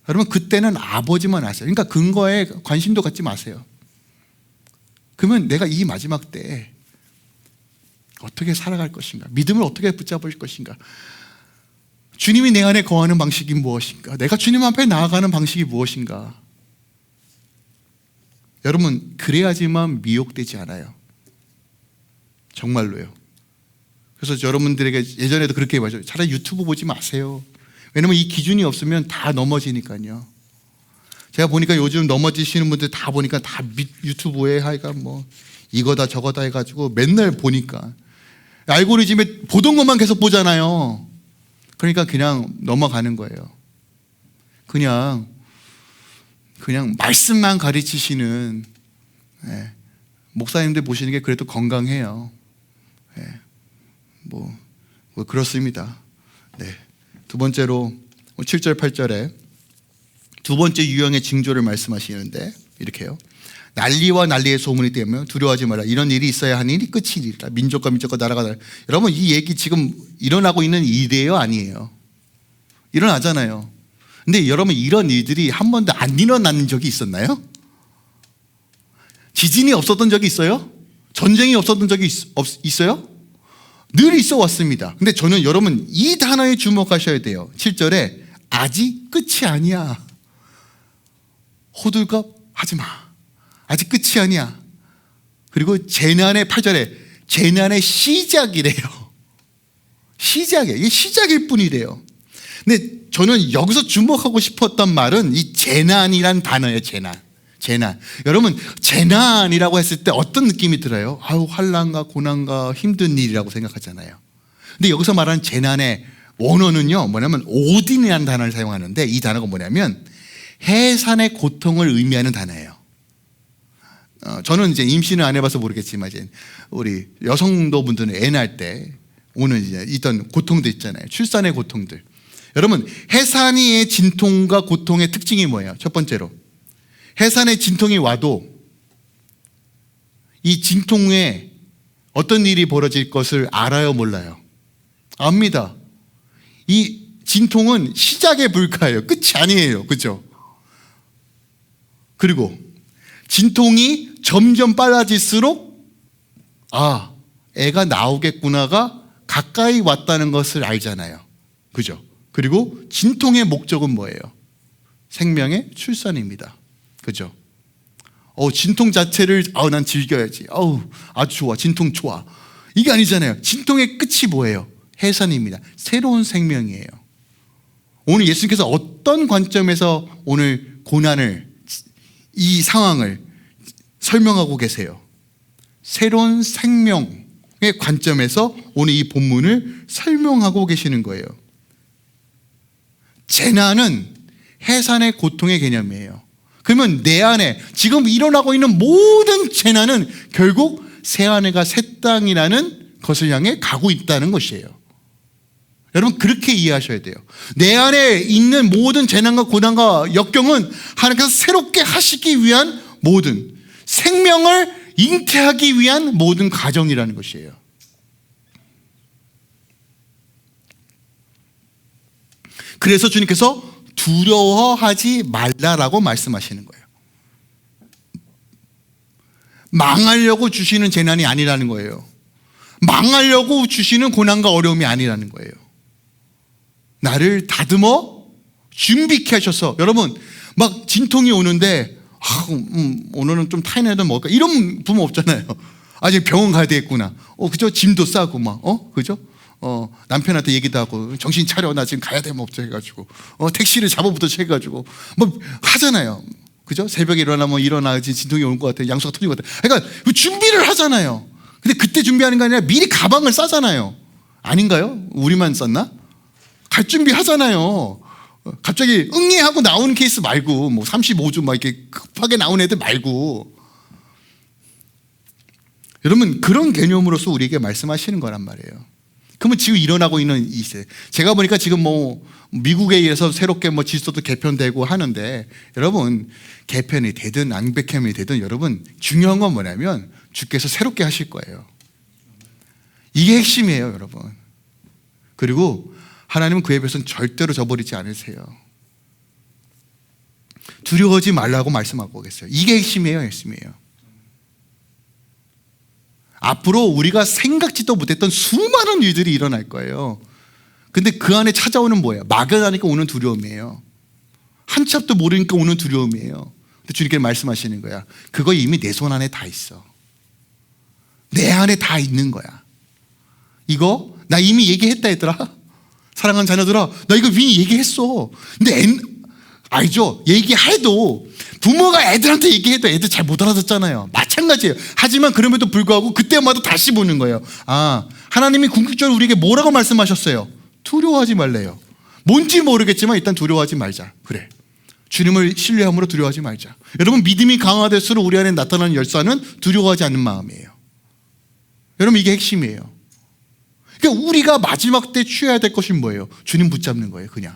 여러분 그때는 아버지만 아세요. 그러니까 근거에 관심도 갖지 마세요. 그러면 내가 이 마지막 때 어떻게 살아갈 것인가, 믿음을 어떻게 붙잡을 것인가, 주님이 내 안에 거하는 방식이 무엇인가, 내가 주님 앞에 나아가는 방식이 무엇인가. 여러분 그래야지만 미혹되지 않아요. 정말로요. 그래서 여러분들에게 예전에도 그렇게 말해요. 차라리 유튜브 보지 마세요. 왜냐면 이 기준이 없으면 다 넘어지니까요. 제가 보니까 요즘 넘어지시는 분들 다 보니까 다 유튜브에 하여간 뭐 이거다 저거다 해가지고 맨날 보니까 알고리즘에 보던 것만 계속 보잖아요. 그러니까 그냥 넘어가는 거예요. 그냥 말씀만 가르치시는 목사님들 보시는 게 그래도 건강해요. 뭐 그렇습니다. 두 번째로 7절 8절에 두 번째 유형의 징조를 말씀하시는데 이렇게요. 난리와 난리의 소문이 되면 두려워하지 마라. 이런 일이 있어야 하는 일이 끝이리라. 민족과 민족과 나라가 여러분 이 얘기 지금 일어나고 있는 일이에요, 아니에요? 일어나잖아요. 근데 여러분 이런 일들이 한 번도 안 일어나는 적이 있었나요? 지진이 없었던 적이 있어요? 전쟁이 없었던 적이 있어요? 늘 있어 왔습니다. 근데 저는 여러분 이 단어에 주목하셔야 돼요. 7절에 아직 끝이 아니야. 호들갑 하지 마. 아직 끝이 아니야. 그리고 재난의 8절에 재난의 시작이래요. 시작이에요. 이게 시작일 뿐이래요. 근데 저는 여기서 주목하고 싶었던 말은 이 재난이란 단어예요. 재난. 여러분 재난이라고 했을 때 어떤 느낌이 들어요? 아유 환난과 고난과 힘든 일이라고 생각하잖아요. 근데 여기서 말하는 재난의 원어는요 뭐냐면 오딘이라는 단어를 사용하는데 이 단어가 뭐냐면 해산의 고통을 의미하는 단어예요. 저는 이제 임신을 안 해봐서 모르겠지만 이제 우리 여성도분들은 애 낳을 때 오는 이제 있던 고통들 있잖아요. 출산의 고통들. 여러분 해산의 진통과 고통의 특징이 뭐예요? 첫 번째로 해산의 진통이 와도 이 진통에 어떤 일이 벌어질 것을 알아요, 몰라요? 압니다. 이 진통은 시작에 불과해요. 끝이 아니에요. 그렇죠? 그리고 진통이 점점 빨라질수록 애가 나오겠구나가 가까이 왔다는 것을 알잖아요. 그죠? 그리고 진통의 목적은 뭐예요? 생명의 출산입니다. 그죠? 진통 자체를 난 즐겨야지. 아주 좋아. 진통 좋아. 이게 아니잖아요. 진통의 끝이 뭐예요? 해산입니다. 새로운 생명이에요. 오늘 예수님께서 어떤 관점에서 오늘 고난을, 이 상황을 설명하고 계세요? 새로운 생명의 관점에서 오늘 이 본문을 설명하고 계시는 거예요. 재난은 해산의 고통의 개념이에요. 그러면 내 안에 지금 일어나고 있는 모든 재난은 결국 새하늘과 새 땅이라는 것을 향해 가고 있다는 것이에요. 여러분 그렇게 이해하셔야 돼요. 내 안에 있는 모든 재난과 고난과 역경은 하나님께서 새롭게 하시기 위한 모든 생명을 잉태하기 위한 모든 과정이라는 것이에요. 그래서 주님께서 두려워하지 말라라고 말씀하시는 거예요. 망하려고 주시는 재난이 아니라는 거예요. 망하려고 주시는 고난과 어려움이 아니라는 거예요. 나를 다듬어 준비케 하셔서, 여러분 막 진통이 오는데 오늘은 좀 타이레놀 먹을까, 이런 부모 없잖아요. 아직 병원 가야 되겠구나. 그죠? 짐도 싸고 그죠? 남편한테 얘기도 하고, 정신 차려, 나 지금 가야 되면 없죠 해가지고, 택시를 잡아부터 해가지고 뭐 하잖아요. 그죠? 새벽에 일어나지 진통이 오는 것 같아, 양수가 터진 것 같아. 그러니까 준비를 하잖아요. 근데 그때 준비하는 게 아니라 미리 가방을 싸잖아요. 아닌가요? 우리만 썼나? 갈 준비 하잖아요. 갑자기 응애하고 나오는 케이스 말고, 뭐 35주 막 이렇게 급하게 나오는 애들 말고. 여러분, 그런 개념으로서 우리에게 말씀하시는 거란 말이에요. 그러면 지금 일어나고 있는 이 시대, 제가 보니까 지금 뭐 미국에 의해서 새롭게 뭐 질서도 개편되고 하는데, 여러분 개편이 되든 안 개편이 되든 여러분 중요한 건 뭐냐면 주께서 새롭게 하실 거예요. 이게 핵심이에요, 여러분. 그리고 하나님은 그에 비해서는 절대로 저버리지 않으세요. 두려워하지 말라고 말씀하고 계세요. 이게 핵심이에요, 핵심이에요. 앞으로 우리가 생각지도 못했던 수많은 일들이 일어날 거예요. 근데 그 안에 찾아오는 뭐예요? 막연하니까 오는 두려움이에요. 한치 앞도 모르니까 오는 두려움이에요. 근데 주님께서 말씀하시는 거야. 그거 이미 내 손 안에 다 있어. 내 안에 다 있는 거야. 이거 나 이미 얘기했다, 얘들아. 사랑하는 자녀들아, 나 이거 이미 얘기했어. 근데 알죠? 얘기해도, 부모가 애들한테 얘기해도 애들 잘 못 알아듣잖아요. 마찬가지예요. 하지만 그럼에도 불구하고 그때마다 다시 보는 거예요. 하나님이 궁극적으로 우리에게 뭐라고 말씀하셨어요? 두려워하지 말래요. 뭔지 모르겠지만 일단 두려워하지 말자. 그래, 주님을 신뢰함으로 두려워하지 말자. 여러분, 믿음이 강화될수록 우리 안에 나타나는 열쇠는 두려워하지 않는 마음이에요. 여러분, 이게 핵심이에요. 그러니까 우리가 마지막 때 취해야 될 것이 뭐예요? 주님 붙잡는 거예요, 그냥.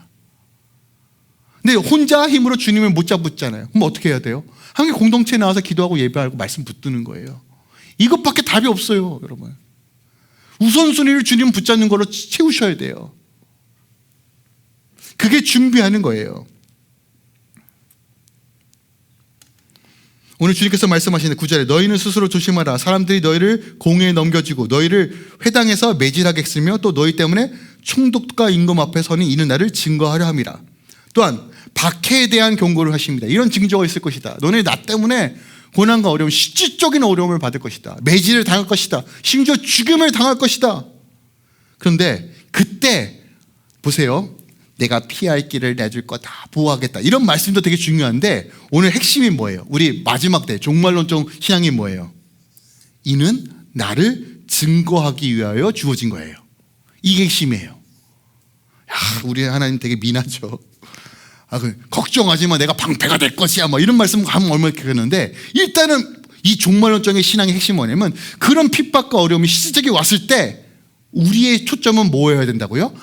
근데 혼자 힘으로 주님을 못 잡았잖아요. 그럼 어떻게 해야 돼요? 함께 공동체에 나와서 기도하고 예배하고 말씀 붙드는 거예요. 이것밖에 답이 없어요, 여러분. 우선순위를 주님 붙잡는 걸로 채우셔야 돼요. 그게 준비하는 거예요. 오늘 주님께서 말씀하시는 9절에 너희는 스스로 조심하라. 사람들이 너희를 공회에 넘겨주고 너희를 회당에서 매질하게 했으며 또 너희 때문에 총독과 임금 앞에 서는 이는 나를 증거하려 함이라. 또한 박해에 대한 경고를 하십니다. 이런 징조가 있을 것이다. 너네 나 때문에 고난과 어려움, 실질적인 어려움을 받을 것이다. 매질을 당할 것이다. 심지어 죽음을 당할 것이다. 그런데 그때 보세요. 내가 피할 길을 내줄 거 다 보호하겠다. 이런 말씀도 되게 중요한데 오늘 핵심이 뭐예요? 우리 마지막 때 종말론적 신앙이 뭐예요? 이는 나를 증거하기 위하여 주어진 거예요. 이게 핵심이에요. 우리 하나님 되게 미나죠. 걱정하지 마, 내가 방패가 될 것이야, 뭐 이런 말씀 하면 얼마나 그러는데, 일단은 이 종말론적인 신앙의 핵심이 뭐냐면 그런 핍박과 어려움이 실질적으로 왔을 때 우리의 초점은 뭐여야 된다고요?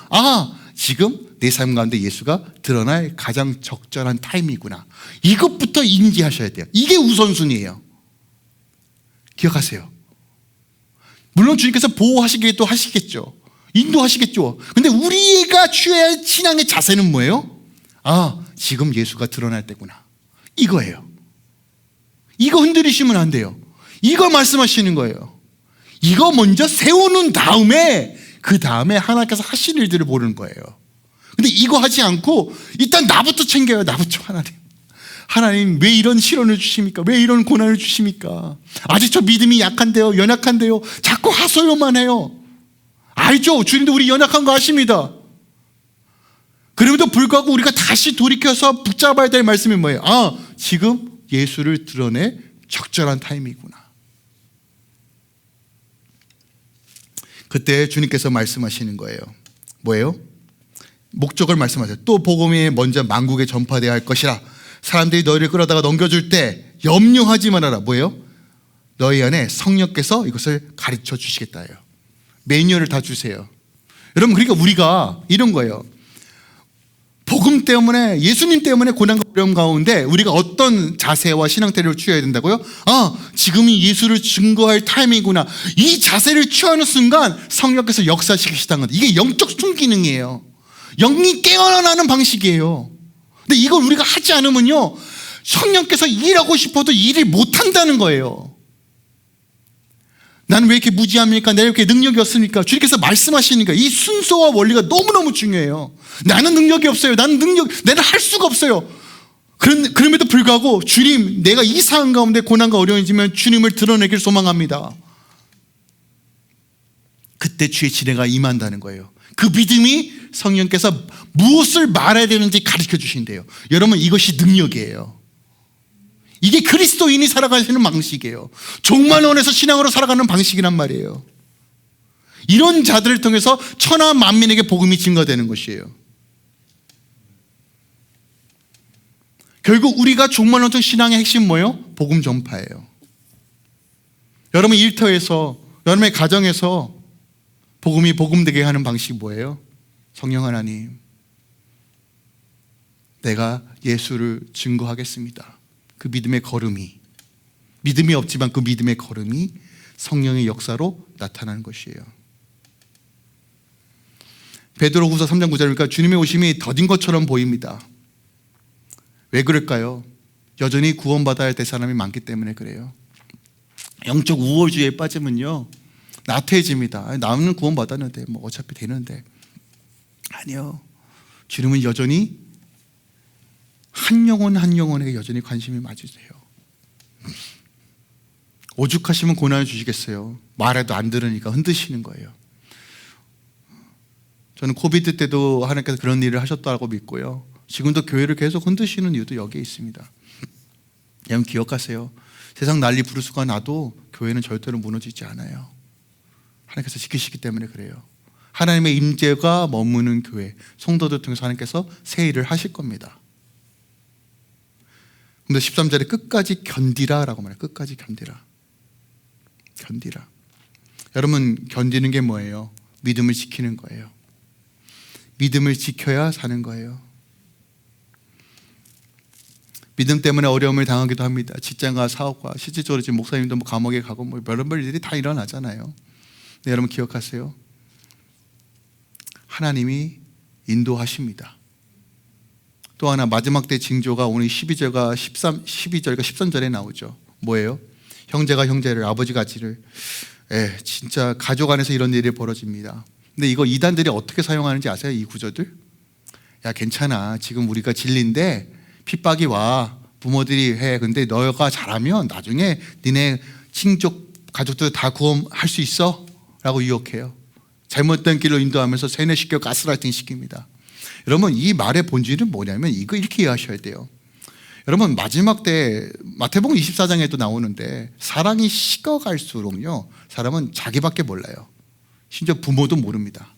지금 내 삶 가운데 예수가 드러날 가장 적절한 타임이구나. 이것부터 인지하셔야 돼요. 이게 우선순위예요. 기억하세요. 물론 주님께서 보호하시기도 하시겠죠. 인도하시겠죠. 근데 우리가 취해야 할 신앙의 자세는 뭐예요? 지금 예수가 드러날 때구나. 이거예요. 이거 흔들리시면 안 돼요. 이거 말씀하시는 거예요. 이거 먼저 세우는 다음에 그 다음에 하나님께서 하실 일들을 보는 거예요. 근데 이거 하지 않고 일단 나부터 챙겨요. 나부터. 하나님 왜 이런 시련을 주십니까? 왜 이런 고난을 주십니까? 아직 저 믿음이 약한데요, 연약한데요. 자꾸 하소연만 해요. 알죠? 주님도 우리 연약한 거 아십니다. 그럼에도 불구하고 우리가 다시 돌이켜서 붙잡아야 될 말씀이 뭐예요? 지금 예수를 드러내 적절한 타임이구나. 그때 주님께서 말씀하시는 거예요. 뭐예요? 목적을 말씀하세요. 또 복음이 먼저 만국에 전파되어야 할 것이라. 사람들이 너희를 끌어다가 넘겨줄 때 염려하지 말아라. 뭐예요? 너희 안에 성령께서 이것을 가르쳐 주시겠다예요. 매뉴얼을 다 주세요. 여러분, 그러니까 우리가 이런 거예요. 복음 때문에, 예수님 때문에 고난과 어려움 가운데 우리가 어떤 자세와 신앙태를 취해야 된다고요? 지금이 예수를 증거할 타이밍이구나. 이 자세를 취하는 순간 성령께서 역사시키시다는 것. 이게 영적 순기능이에요. 영이 깨어나는 방식이에요. 근데 이걸 우리가 하지 않으면요, 성령께서 일하고 싶어도 일을 못한다는 거예요. 나는 왜 이렇게 무지합니까? 내가 왜 이렇게 능력이 없습니까? 주님께서 말씀하시니까 이 순서와 원리가 너무너무 중요해요. 나는 능력이 없어요. 내가 할 수가 없어요. 그럼에도 불구하고 주님, 내가 이 상황 가운데 고난과 어려움이지만 주님을 드러내길 소망합니다. 그때 주의 지혜가 임한다는 거예요. 그 믿음이 성령께서 무엇을 말해야 되는지 가르쳐 주신대요. 여러분, 이것이 능력이에요. 이게 그리스도인이 살아가시는 방식이에요. 종말론에서 신앙으로 살아가는 방식이란 말이에요. 이런 자들을 통해서 천하 만민에게 복음이 증거되는 것이에요. 결국 우리가 종말론적 신앙의 핵심 뭐예요? 복음 전파예요. 여러분 일터에서, 여러분의 가정에서 복음이 복음되게 하는 방식이 뭐예요? 성령 하나님, 내가 예수를 증거하겠습니다. 그 믿음의 걸음이, 믿음이 없지만 그 믿음의 걸음이 성령의 역사로 나타나는 것이에요. 베드로후서 3장 9절이니까 주님의 오심이 더딘 것처럼 보입니다. 왜 그럴까요? 여전히 구원받아야 될 사람이 많기 때문에 그래요. 영적 우월주의에 빠지면요, 나태해집니다. 나는 구원받았는데 뭐 어차피 되는데. 아니요, 주님은 여전히 한 영혼 한 영혼에게 여전히 관심이 맞으세요. 오죽하시면 고난을 주시겠어요. 말해도 안 들으니까 흔드시는 거예요. 저는 코비드 때도 하나님께서 그런 일을 하셨다고 믿고요, 지금도 교회를 계속 흔드시는 이유도 여기에 있습니다. 여러분 기억하세요. 세상 난리 부르스가 나도 교회는 절대로 무너지지 않아요. 하나님께서 지키시기 때문에 그래요. 하나님의 임재가 머무는 교회, 성도들 통해서 하나님께서 새 일을 하실 겁니다. 근데 13절에 끝까지 견디라 라고 말해요. 끝까지 견디라. 견디라. 여러분, 견디는 게 뭐예요? 믿음을 지키는 거예요. 믿음을 지켜야 사는 거예요. 믿음 때문에 어려움을 당하기도 합니다. 직장과 사업과, 실질적으로 지금 목사님도 뭐 감옥에 가고 뭐 별의별 일이 다 일어나잖아요. 근데 여러분 기억하세요. 하나님이 인도하십니다. 또 하나 마지막 때 징조가 오늘 12절과 13절에 나오죠. 뭐예요? 형제가 형제를, 아버지가 아치를. 진짜 가족 안에서 이런 일이 벌어집니다. 근데 이거 이단들이 어떻게 사용하는지 아세요? 이 구절들? 야, 괜찮아. 지금 우리가 진리인데 핍박이 와. 부모들이 해. 근데 너가 잘하면 나중에 니네 친족 가족들 다 구원할 수 있어 라고 유혹해요. 잘못된 길로 인도하면서 세뇌시켜 가스라이팅 시킵니다. 여러분, 이 말의 본질은 뭐냐면 이거 이렇게 이해하셔야 돼요. 여러분, 마지막 때 마태복음 24장에도 나오는데 사랑이 식어갈수록요, 사람은 자기밖에 몰라요. 심지어 부모도 모릅니다.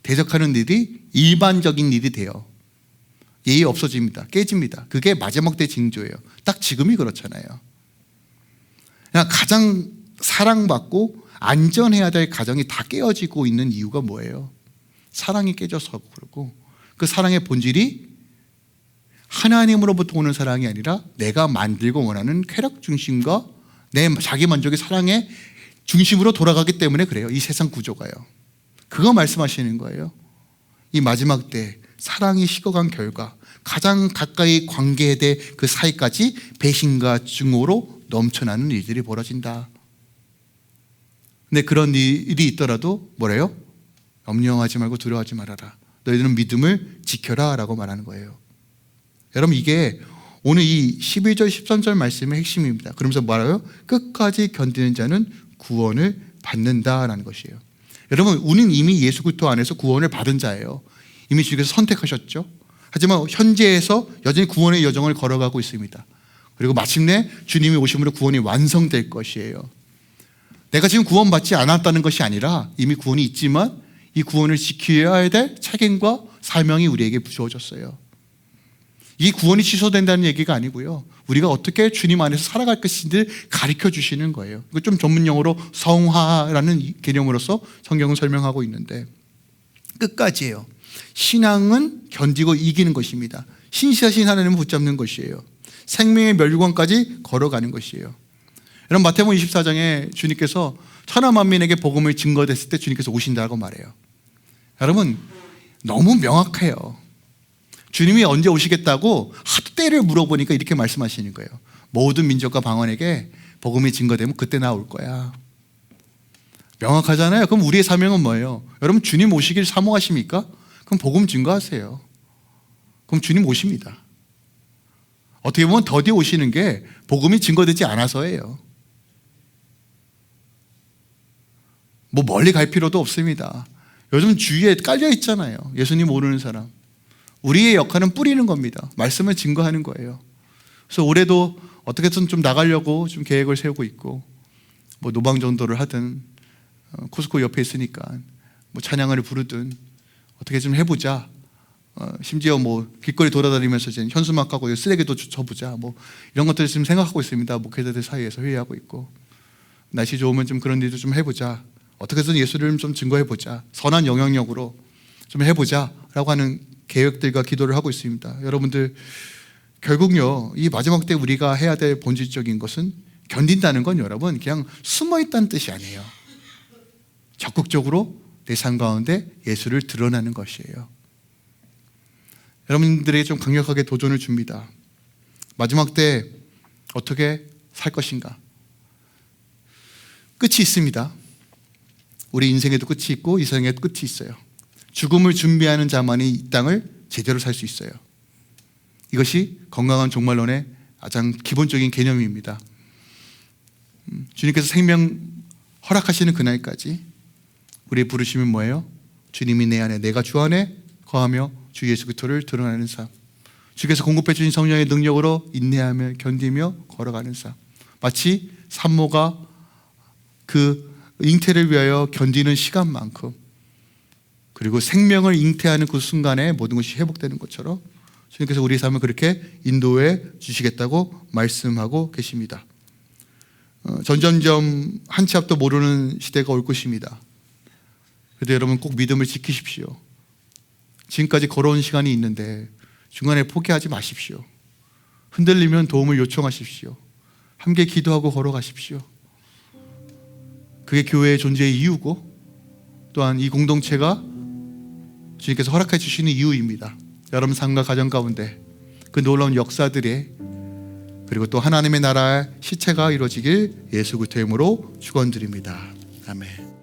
대적하는 일이 일반적인 일이 돼요. 예의 없어집니다. 깨집니다. 그게 마지막 때 징조예요. 딱 지금이 그렇잖아요. 그냥 가장 사랑받고 안전해야 될 가정이 다 깨어지고 있는 이유가 뭐예요? 사랑이 깨져서 그렇고, 그 사랑의 본질이 하나님으로부터 오는 사랑이 아니라 내가 만들고 원하는 쾌락 중심과 내 자기 만족의 사랑의 중심으로 돌아가기 때문에 그래요. 이 세상 구조가요. 그거 말씀하시는 거예요. 이 마지막 때 사랑이 식어간 결과 가장 가까이 관계될 그 사이까지 배신과 증오로 넘쳐나는 일들이 벌어진다. 근데 그런 일이 있더라도 뭐래요? 염려하지 말고 두려워하지 말아라. 너희들은 믿음을 지켜라 라고 말하는 거예요. 여러분, 이게 오늘 이 11절 13절 말씀의 핵심입니다. 그러면서 말해요? 끝까지 견디는 자는 구원을 받는다라는 것이에요. 여러분, 우리는 이미 예수 그리스도 안에서 구원을 받은 자예요. 이미 주님께서 선택하셨죠. 하지만 현재에서 여전히 구원의 여정을 걸어가고 있습니다. 그리고 마침내 주님이 오심으로 구원이 완성될 것이에요. 내가 지금 구원받지 않았다는 것이 아니라 이미 구원이 있지만 이 구원을 지켜야 될 책임과 사명이 우리에게 주어졌어요. 이 구원이 취소된다는 얘기가 아니고요, 우리가 어떻게 주님 안에서 살아갈 것인지를 가르쳐 주시는 거예요. 이거 좀 전문용어로 성화라는 개념으로서 성경은 설명하고 있는데, 끝까지예요. 신앙은 견디고 이기는 것입니다. 신실하신 하나님을 붙잡는 것이에요. 생명의 멸류관까지 걸어가는 것이에요. 여러분, 마태복음 24장에 주님께서 천하 만민에게 복음을 증거됐을 때 주님께서 오신다고 말해요. 여러분, 너무 명확해요. 주님이 언제 오시겠다고 하도 때를 물어보니까 이렇게 말씀하시는 거예요. 모든 민족과 방언에게 복음이 증거되면 그때 나올 거야. 명확하잖아요. 그럼 우리의 사명은 뭐예요? 여러분, 주님 오시길 사모하십니까? 그럼 복음 증거하세요. 그럼 주님 오십니다. 어떻게 보면 더디 오시는 게 복음이 증거되지 않아서예요. 뭐 멀리 갈 필요도 없습니다. 요즘 주위에 깔려 있잖아요. 예수님 모르는 사람. 우리의 역할은 뿌리는 겁니다. 말씀을 증거하는 거예요. 그래서 올해도 어떻게든 좀 나가려고 좀 계획을 세우고 있고, 뭐 노방전도를 하든 코스코 옆에 있으니까 뭐 찬양을 부르든 어떻게 좀 해보자. 심지어 뭐 길거리 돌아다니면서 이제 현수막하고 쓰레기도 쳐보자. 뭐 이런 것들을 지금 생각하고 있습니다. 목회자들 사이에서 회의하고 있고, 날씨 좋으면 좀 그런 일도 좀 해보자. 어떻게든 예수를 좀 증거해보자. 선한 영향력으로 좀 해보자라고 하는 계획들과 기도를 하고 있습니다. 여러분들, 결국요, 이 마지막 때 우리가 해야 될 본질적인 것은, 견딘다는 건 여러분 그냥 숨어있다는 뜻이 아니에요. 적극적으로 내 삶 가운데 예수를 드러나는 것이에요. 여러분들에게 좀 강력하게 도전을 줍니다. 마지막 때 어떻게 살 것인가? 끝이 있습니다. 우리 인생에도 끝이 있고 이 세상에도 끝이 있어요. 죽음을 준비하는 자만이 이 땅을 제대로 살 수 있어요. 이것이 건강한 종말론의 가장 기본적인 개념입니다. 주님께서 생명 허락하시는 그날까지 우리의 부르심은 뭐예요? 주님이 내 안에, 내가 주 안에 거하며 주 예수 그리스도를 드러나는 삶. 주께서 공급해 주신 성령의 능력으로 인내하며 견디며 걸어가는 삶. 마치 산모가 그 잉태를 위하여 견디는 시간만큼, 그리고 생명을 잉태하는 그 순간에 모든 것이 회복되는 것처럼 주님께서 우리의 삶을 그렇게 인도해 주시겠다고 말씀하고 계십니다. 점점점 한 치 앞도 모르는 시대가 올 것입니다. 그래도 여러분 꼭 믿음을 지키십시오. 지금까지 걸어온 시간이 있는데 중간에 포기하지 마십시오. 흔들리면 도움을 요청하십시오. 함께 기도하고 걸어가십시오. 그게 교회의 존재의 이유고, 또한 이 공동체가 주님께서 허락해 주시는 이유입니다. 여러분 삶과 가정 가운데 그 놀라운 역사들의, 그리고 또 하나님의 나라의 시체가 이루어지길 예수 그리스도의 이름으로 축원드립니다. 아멘.